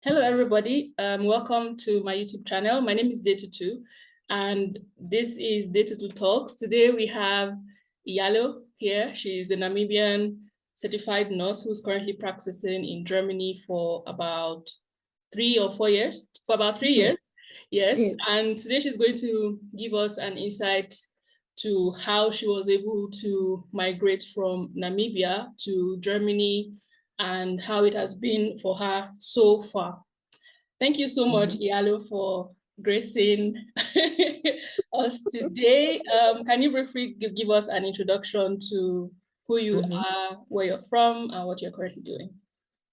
Hello, everybody. Welcome to my YouTube channel. My name is Detutu, and this is Detutu Talks. Today we have Yalo here. She's a Namibian certified nurse who's currently practicing in Germany for about 3 or 4 years. For about 3 years, yes. And today she's going to give us an insight to how she was able to migrate from Namibia to Germany and how it has been for her so far. Thank you so much, Yalo, for gracing us today. Can you briefly give us an introduction to who you are, where you're from, and what you're currently doing?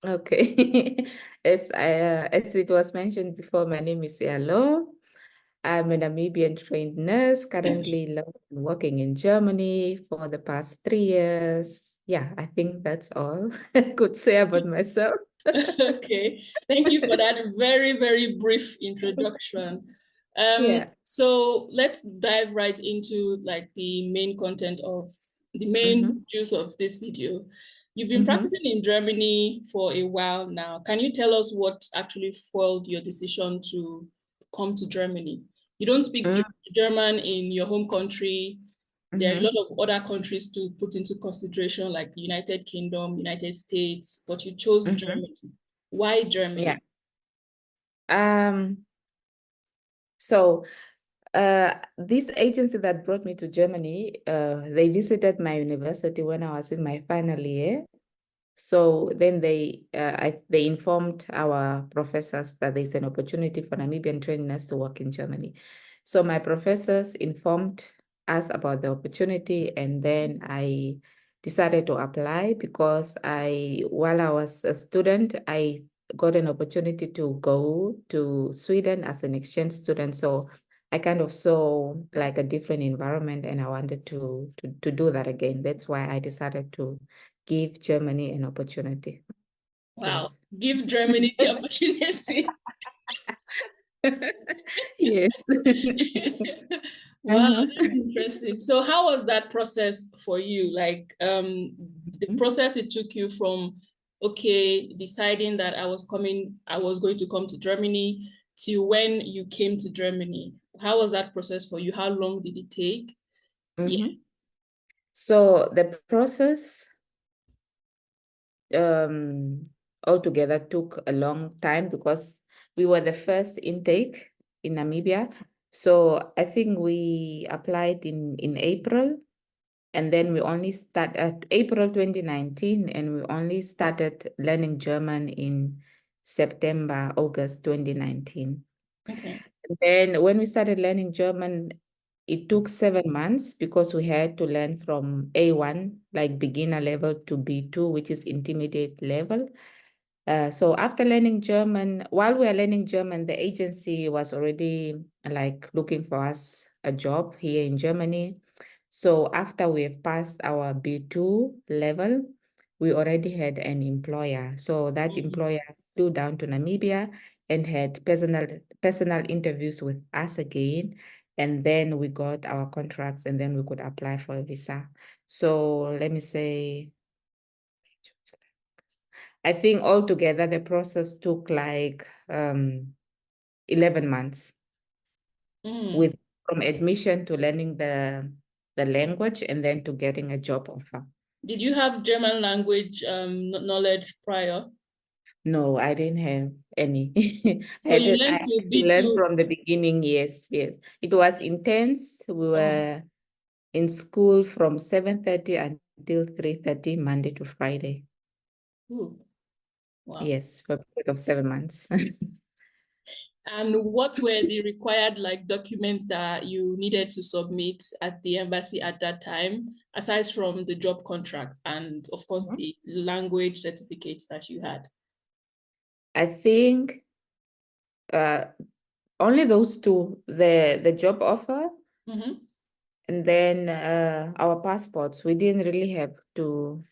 Okay. As it was mentioned before, my name is Yalo. I'm a Namibian trained nurse, currently working in Germany for the past 3 years. Yeah, I think that's all I could say about myself. Okay, thank you for that very, very brief introduction. Yeah. So let's dive right into like the main content of the main juice of this video. You've been practicing in Germany for a while now. Can you tell us what actually fueled your decision to come to Germany? You don't speak German in your home country. There are a lot of other countries to put into consideration, like the United Kingdom, United States, but you chose Germany. Why Germany? Yeah. So this agency that brought me to Germany, they visited my university when I was in my final year. So then they informed our professors that there's an opportunity for Namibian trainers to work in Germany. So my professors informed us about the opportunity, and then I decided to apply because while I was a student, I got an opportunity to go to Sweden as an exchange student. So I kind of saw like a different environment, and I wanted to do that again. That's why I decided to give Germany an opportunity. Wow, Yes. give Germany the opportunity. Yes. Wow, that's interesting. So how was that process for you? Like the process it took you from, okay, deciding that I was going to come to Germany to when you came to Germany. How was that process for you? How long did it take? Yeah. So the process altogether took a long time because we were the first intake in Namibia. So I think we applied in April, and then we only started at April 2019, and we only started learning German in September, August 2019. Okay. Then when we started learning German, it took 7 months because we had to learn from A1, like beginner level, to B2, which is intermediate level. So after learning German, while we are learning German, the agency was already like looking for us a job here in Germany. So after we have passed our B2 level, we already had an employer. So that employer flew down to Namibia and had personal interviews with us again. And then we got our contracts, and then we could apply for a visa. So let me say, I think altogether the process took like 11 months with from admission to learning the language and then to getting a job offer. Did you have German language knowledge prior? No, I didn't have any. So you I learned had to to learn B2. from the beginning. Yes, yes. It was intense. We were in school from 7:30 until 3:30, Monday to Friday. Ooh, wow. Yes, for a period of 7 months. And what were the required like documents that you needed to submit at the embassy at that time, aside from the job contract and of course the language certificates that you had? I think only those two, the job offer and then our passports. We didn't really have to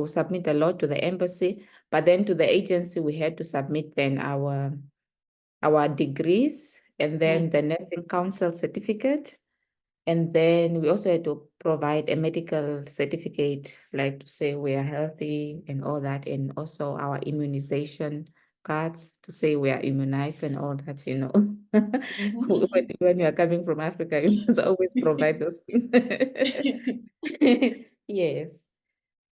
submit a lot to the embassy, but then to the agency we had to submit then our degrees and then the nursing council certificate. And then we also had to provide a medical certificate, like to say we are healthy and all that, and also our immunization cards to say we are immunized and all that, you know. Mhm, When you are coming from Africa, you must always provide those things. mhm. Yes.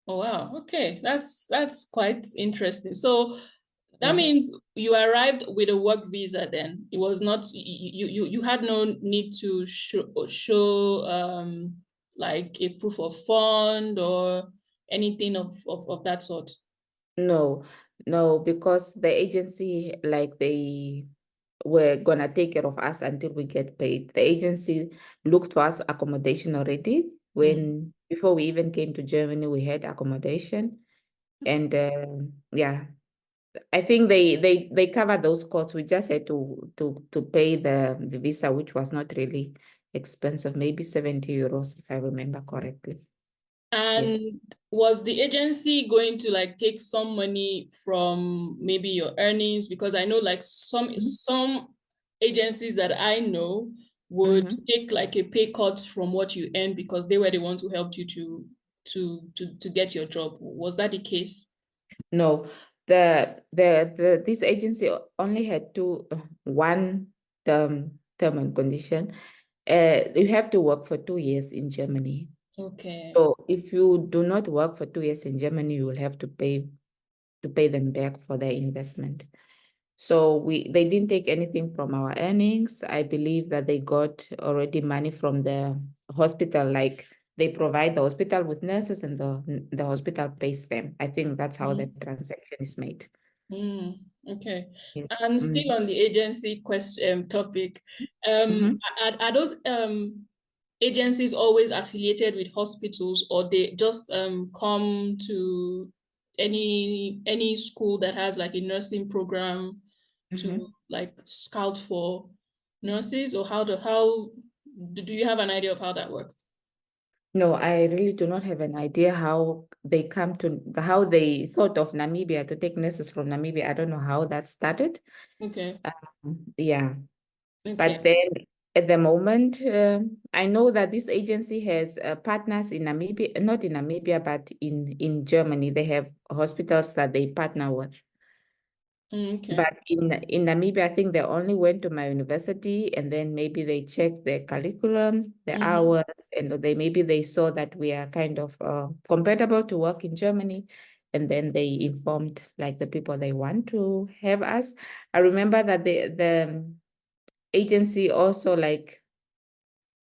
Oh, wow. Okay, that's quite interesting. So that Mm. means you arrived with a work visa then. It was not you had no need to show like a proof of fund or anything of that sort. No, no, because the agency, like they were gonna take care of us until we get paid. The agency looked for us accommodation already. Mm. When before we even came to Germany, we had accommodation, and yeah, I think they covered those costs. We just had to pay the visa, which was not really expensive, maybe 70 euros if I remember correctly. Yes. And was the agency going to like take some money from maybe your earnings? Because I know like some agencies that I know would Mm-hmm. take like a pay cut from what you earn because they were the ones who helped you to get your job. Was that the case? No, this agency only had one term and condition. You have to work for 2 years in Germany. Okay. So if you do not work for 2 years in Germany, you will have to pay them back for their investment. So they didn't take anything from our earnings. I believe that they got already money from the hospital, like they provide the hospital with nurses and the hospital pays them. I think that's how the Mm, transaction is made. okay. Yes. And still Mm. on the agency question topic, Mhm. are those agencies always affiliated with hospitals or they just come to any school that has like a nursing program to Mhm. like scout for nurses or how do you have an idea of how that works? No, I really do not have an idea how they thought of Namibia to take nurses from Namibia. I don't know how that started. Okay. Yeah. Okay. But then at the moment, I know that this agency has partners in Namibia, not in Namibia, but in Germany. They have hospitals that they partner with. Okay. But in Namibia, I think they only went to my university and then maybe they checked the curriculum, the Mm-hmm. hours, and maybe they saw that we are kind of compatible to work in Germany. And then they informed like the people they want to have us. I remember that the agency also like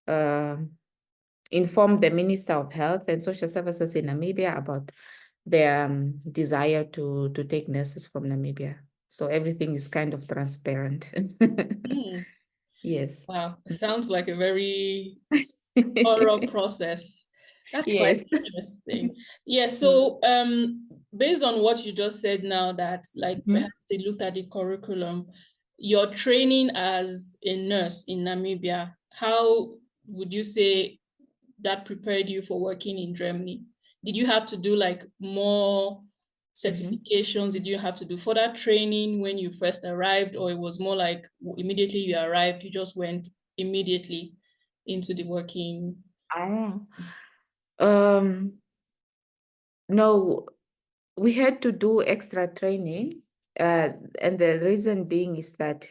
uh, informed the Minister of Health and Social Services in Namibia about their desire to take nurses from Namibia. So everything is kind of transparent. Mm. Yes. Wow. Sounds like a very thorough process. That's quite Yes. interesting. Yeah, Mm. so based on what you just said now that like Mhm. perhaps they looked at the curriculum, your training as a nurse in Namibia, how would you say that prepared you for working in Germany? Did you have to do like more Mhm. certifications? Did you have to do further training when you first arrived, or it was more like immediately you arrived, you just went immediately into the working? Ah. Um, no, we had to do extra training. And the reason being is that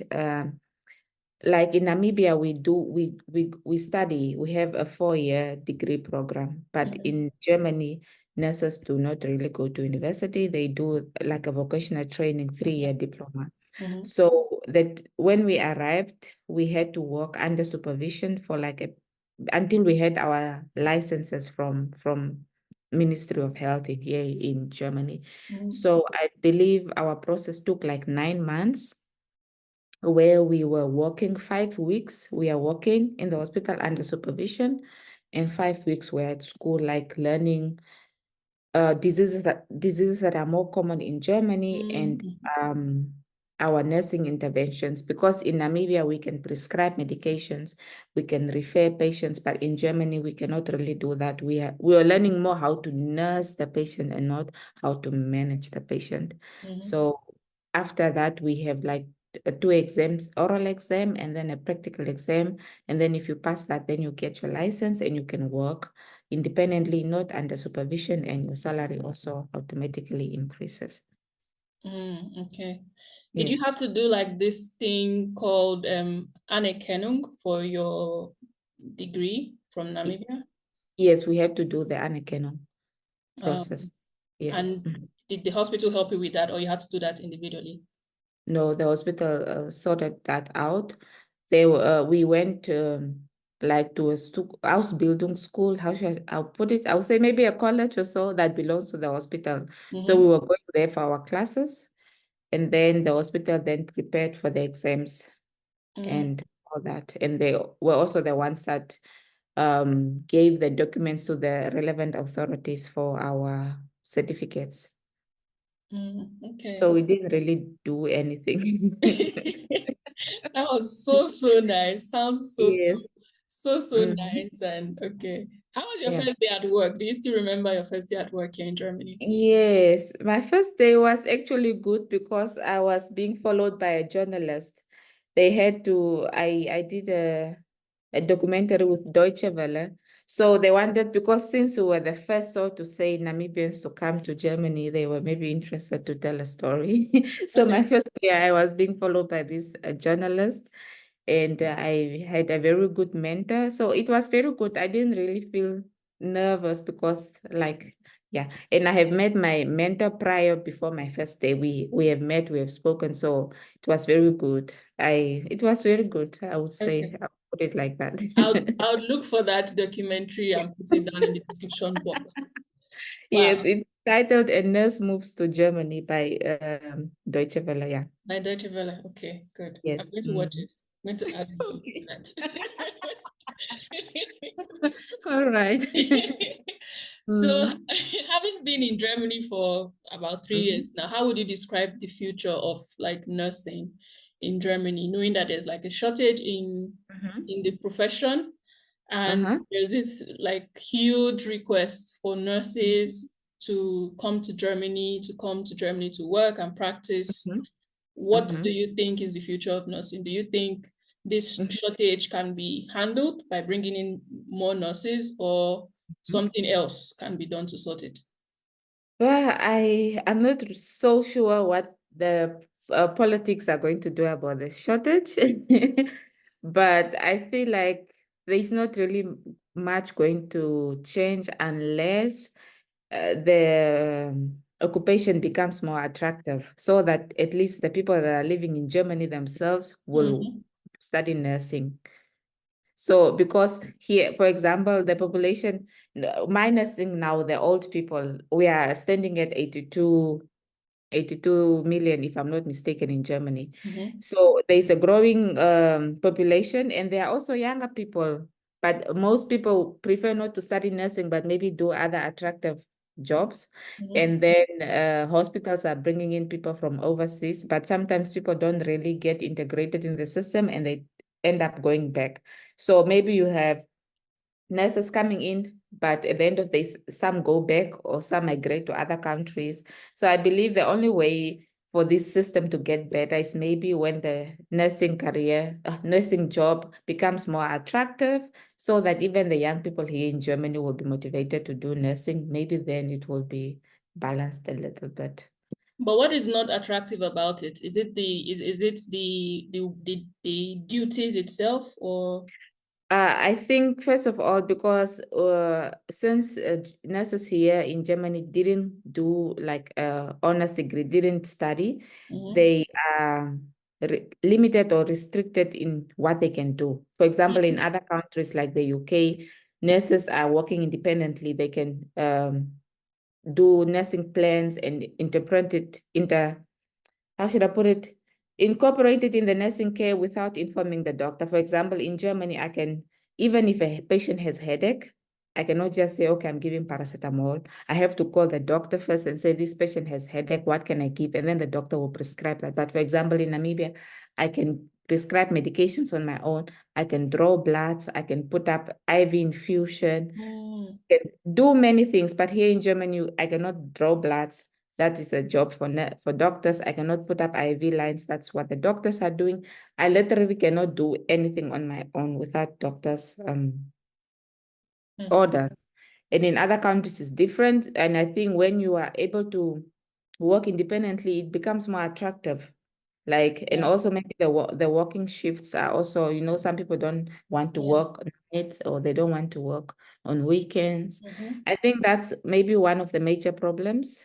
like in Namibia, we study, we have a 4-year degree program, but Mhm, in Germany, nurses do not really go to university. They do like a vocational training, 3-year diploma. mhm, So that when we arrived, we had to work under supervision for until we had our licenses from Ministry of Health here in Germany. mhm, So I believe our process took like 9 months where we were working 5 weeks. We are working in the hospital under supervision, and 5 weeks we're at school, like learning diseases that are more common in Germany and mhm, um, our nursing interventions. Because in Namibia we can prescribe medications, we can refer patients, but in Germany we cannot really do that. We are learning more how to nurse the patient and not how to manage the patient. mhm. So after that we have like 2 exams, oral exam and then a practical exam. And then if you pass that, then you get your license and you can work independently, not under supervision, and your salary also automatically increases. Okay. Did you Yes. have to do like this thing called Anerkennung for your degree from Namibia? Yes, we have to do the Anakenon Um, process. Yes. and did the hospital help you with that, or you had to do that individually? No, the hospital sorted that out. We went like to a Ausbildung school. How should I'll put it? I would say maybe a college or so that belongs to the hospital. So we Mm-hmm. were going there for our classes, and then the hospital then prepared for the exams Mm, and all that. And they were also the ones that gave the documents to the relevant authorities for our certificates. So okay. we didn't really do anything. That was so, so nice. Sounds so, so, Yes. so, so Mhm. nice. And okay. How was your Yeah. first day at work? Do you still remember your first day at work here in Germany? Yes, my first day was actually good because I was being followed by a journalist. They had to, I did a documentary with Deutsche Welle. So they wanted, because since we were the first, so to say, Namibians to come to Germany, they were maybe interested to tell a story. So my Okay. first day, I was being followed by this journalist, and I had a very good mentor. So it was very good. I didn't really feel nervous because, like, yeah. And I have met my mentor prior before my first day. We have met, we have spoken. So it was very good. It was very good, I would say. Okay. I'll put it like I that. would look for that documentary and put it down in the description box. Yes, Wow. it's titled A Nurse Moves to Germany by Deutsche Welle. Yeah. By Deutsche Welle. Okay, good. I'm Yes. going to watch Mhm. it. I'm going to add it to Okay. that. All right. So, Mm. having been in Germany for about 3 years Mhm. now, how would you describe the future of like nursing in Germany, knowing that there's like a shortage Mhm. in the profession, and Uh-huh. there's this like huge request for nurses to come to Germany to work and practice. Mhm. What do Mhm. you think is the future of nursing? Do you think this Mhm. shortage can be handled by bringing in more nurses, or something else can be done to sort it? Well, I'm not so sure what the politics are going to do about the shortage, but I feel like there's not really much going to change unless the occupation becomes more attractive, so that at least the people that are living in Germany themselves will Mhm, study nursing. So because here, for example, the population minusing now the old people, we are standing at 82 million, if I'm not mistaken, in Germany. mhm, So there's a growing population, and there are also younger people. But most people prefer not to study nursing, but maybe do other attractive jobs. mhm. And then hospitals are bringing in people from overseas, but sometimes people don't really get integrated in the system and they end up going back. So maybe you have nurses coming in, but at the end of this, some go back or some migrate to other countries. So I believe the only way for this system to get better is maybe when the nursing job becomes more attractive, so that even the young people here in Germany will be motivated to do nursing. Maybe then it will be balanced a little bit. But what is not attractive about it? Is it is it the duties itself, or I think first of all, because since nurses here in Germany didn't do like honors degree, didn't study, Mhm, they are limited or restricted in what they can do. For example, in other countries like the UK, nurses are working independently. They can do nursing plans and interpret it how should I put it, incorporated in the nursing care without informing the doctor. For example, in Germany, I can, even if a patient has headache, I cannot just say, okay, I'm giving paracetamol. I have to call the doctor first and say, this patient has headache, what can I give? And then the doctor will prescribe that. But for example, in Namibia, I can prescribe medications on my own. I can draw bloods. I can put up IV infusion, mm, can do many things, but here in Germany, I cannot draw bloods. That is a job for doctors. I cannot put up IV lines. That's what the doctors are doing. I literally cannot do anything on my own without doctors' mm, orders. And in other countries, it's different. And I think when you are able to work independently, it becomes more attractive. Like, and Yeah. also maybe the working shifts are also, you know, some people don't want to Yeah. work on nights or they don't want to work on weekends. Mm-hmm. I think that's maybe one of the major problems.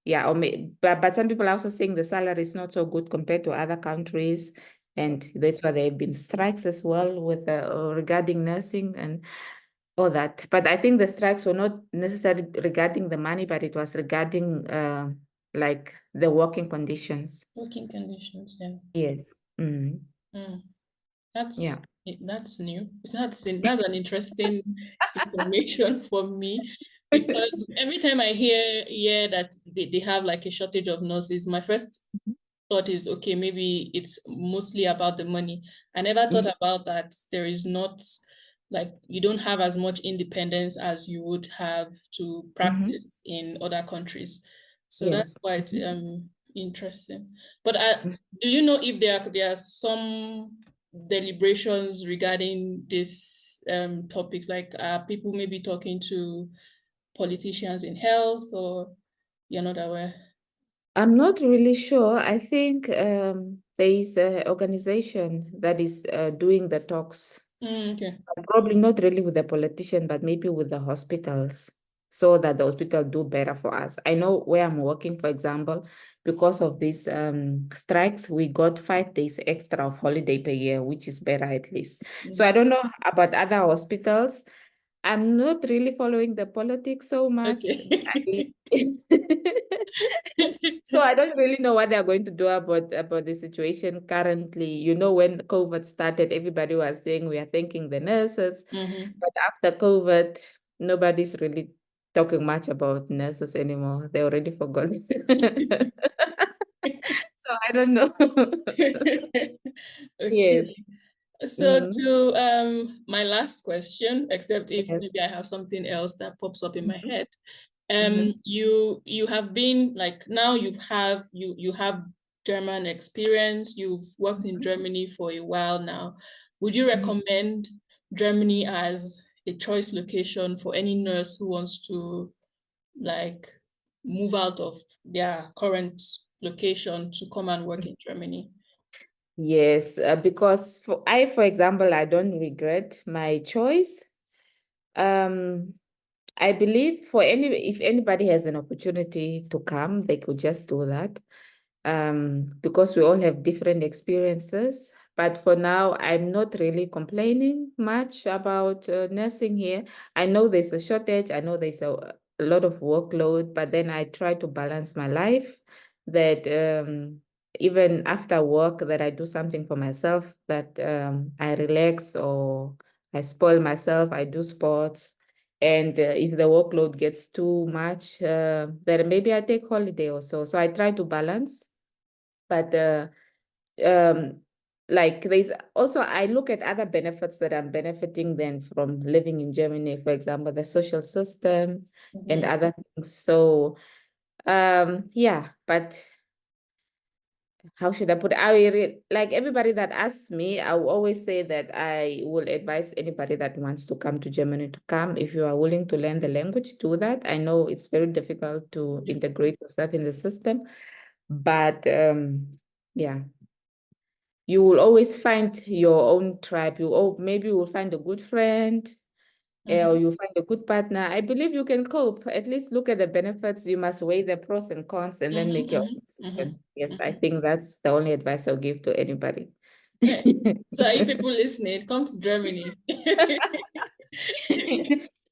Yeah, but some people are also saying the salary is not so good compared to other countries, and that's why there have been strikes as well with regarding nursing and all that. But I think the strikes were not necessarily regarding the money, but it was regarding like the working conditions. Working conditions, yeah. Yes. Mm. Mm. Yeah. That's new. That's an interesting information for me, because every time I hear that they have like a shortage of nurses, my first thought is, okay, maybe it's mostly about the money. I never thought Mhm. about that. There is not, like, you don't have as much independence as you would have to Mhm. practice in other countries. So that's Yes. quite Mhm. interesting. But Mhm. do you know if there are some deliberations regarding these topics, like people maybe talking to politicians in health, or you're not aware? I'm not really sure. I think there is an organization that is doing the talks. Okay. Probably not really with the politician, but maybe with the hospitals, so that the hospital do better for us. I know where I'm working, for example, because of these strikes, we got 5 days extra of holiday per year, which is better at least. So I Mm. don't know about other hospitals. I'm not really following the politics so much. Okay. So I don't really know what they're going to do about the situation currently. You know, when COVID started, everybody was saying we are thanking the nurses, Hmm. but after COVID, nobody's really talking much about nurses anymore. They already forgot. So I don't know. Okay. Yes. So Mm, to my last question, except if yes. maybe I have something else that pops up in my Mhm, head. mhm, You have been, like, now you have German experience, you've worked in mhm, Germany for a while now. Would you mhm. recommend Germany as a choice location for any nurse who wants to, like, move out of their current location to come and work in Germany? Yes, because for example, I don't regret my choice. Um, I believe if anybody has an opportunity to come, they could just do that. Because we all have different experiences. But for now, I'm not really complaining much about nursing here. I know there's a shortage. I know there's a lot of workload, but then I try to balance my life that even after work that I do something for myself, that I relax or I spoil myself, I do sports. And if the workload gets too much, then maybe I take holiday or so. So I try to balance. But um, like there's also, I look at other benefits that I'm benefiting then from living in Germany, for example, the social system and Mhm. other things. So yeah, but how should I put it? Like everybody that asks me, I will always say that I will advise anybody that wants to come to Germany to come. If you are willing to learn the language, do that. I know it's very difficult to integrate yourself in the system, but yeah, you will always find your own tribe. Maybe you will find a good friend, or Mhm. you find a good partner. I believe you can cope. At least look at the benefits. You must weigh the pros and cons and then Mhm. make your Mhm. own Mhm. decision. Yes, I Mhm. think that's the only advice I'll give to anybody. Okay. So, if people listening, come to Germany.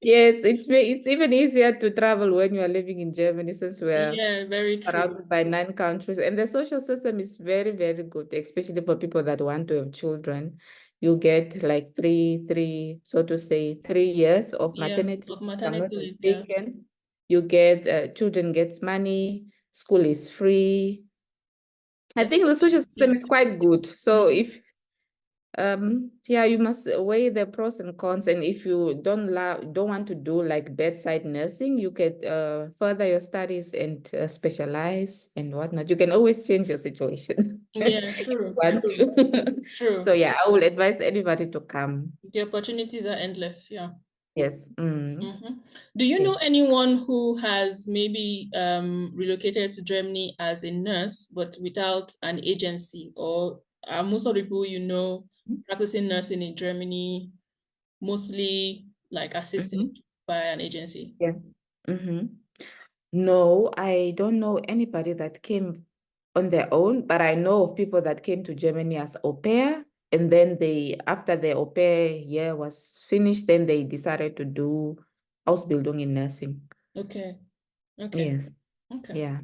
Yes, it's even easier to travel when you are living in Germany since we're Yeah, very true. surrounded by 9 countries. And the social system is very, very good, especially for people that want to have children. You get like so to say, 3 years of Yeah, maternity, of if I'm not maternity leave. Yeah, mistaken. You get, children gets money, school is free. I think the social education is system free. is quite good. So Mhm. if yeah, you must weigh the pros and cons. And if you don't want to do like bedside nursing, you could further your studies and specialize and whatnot. You can always change your situation. Yeah, true, Want true, to. So true. yeah, I will advise anybody to come. The opportunities are endless. Yeah. Yes. Do you know Yes. anyone who has maybe relocated to Germany as a nurse, but without an agency? Or are most of the people you know practicing nursing in Germany mostly like assisted by an agency? Yeah. No, I don't know anybody that came on their own, but I know of people that came to Germany as au pair, and then after the au pair year was finished, then they decided to do Ausbildung in nursing. Okay. Okay. Yes. Okay. Yeah.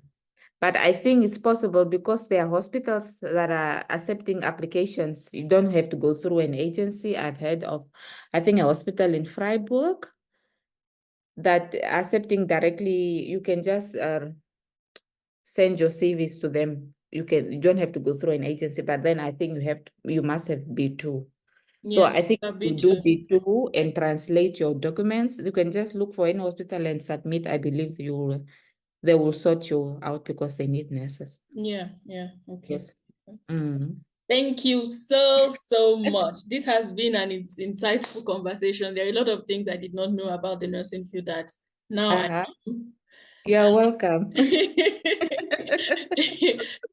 But I think it's possible because there are hospitals that are accepting applications. You don't have to go through an agency. I've heard of, I think, a hospital in Freiburg that accepting directly. You can just send your CVs to them. You don't have to go through an agency, but then I think you must have B2. So Yes, I think that'd you be do too. B2 and translate your documents. You can just look for any hospital and submit. I believe they will sort you out because they need nurses. Yeah, yeah. Okay. Yes. Mm. Thank you so much. This has been an insightful conversation. There are a lot of things I did not know about the nursing field that now I know. You're welcome.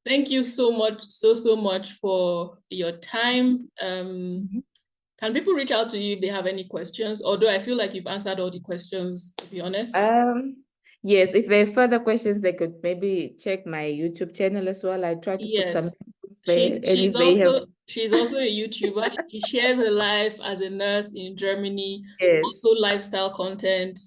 Thank you so much, so much for your time. Can people reach out to you if they have any questions? Although I feel like you've answered all the questions, to be honest. Yes, if there are further questions, they could maybe check my YouTube channel as well. I try to put some Yes. links there, and if they have She's also a YouTuber. She shares her life as a nurse in Germany, yes. also lifestyle content.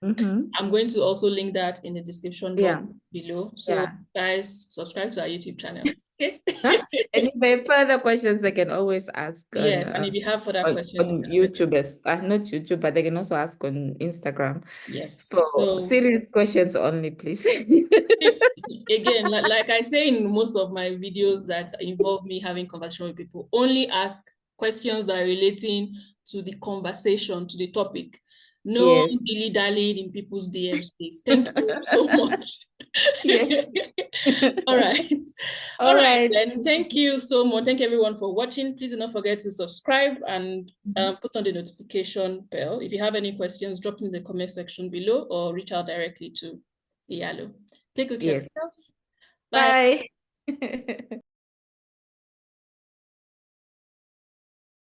I'm going to also link that in the description box Yeah, below. So yeah. guys, subscribe to our YouTube channel. Okay. And if there are further questions, they can always ask Yes, and if you have further questions, you on can always YouTube ask. not YouTube, but they can also ask on Instagram. Yes. For So serious questions only, please. again, like I say in most of my videos that involve me having conversation with people, only ask questions that are relating to the conversation, to the topic. No Yes. dilly-dallying in people's DMs, please. Thank you so much. Yeah. All right. All All right, right. then. Thank you so much. Thank everyone for watching. Please do not forget to subscribe and put on the notification bell. If you have any questions, drop them in the comment section below or reach out directly to Iyalo. Take good care of Yes. yourselves. Bye. Bye.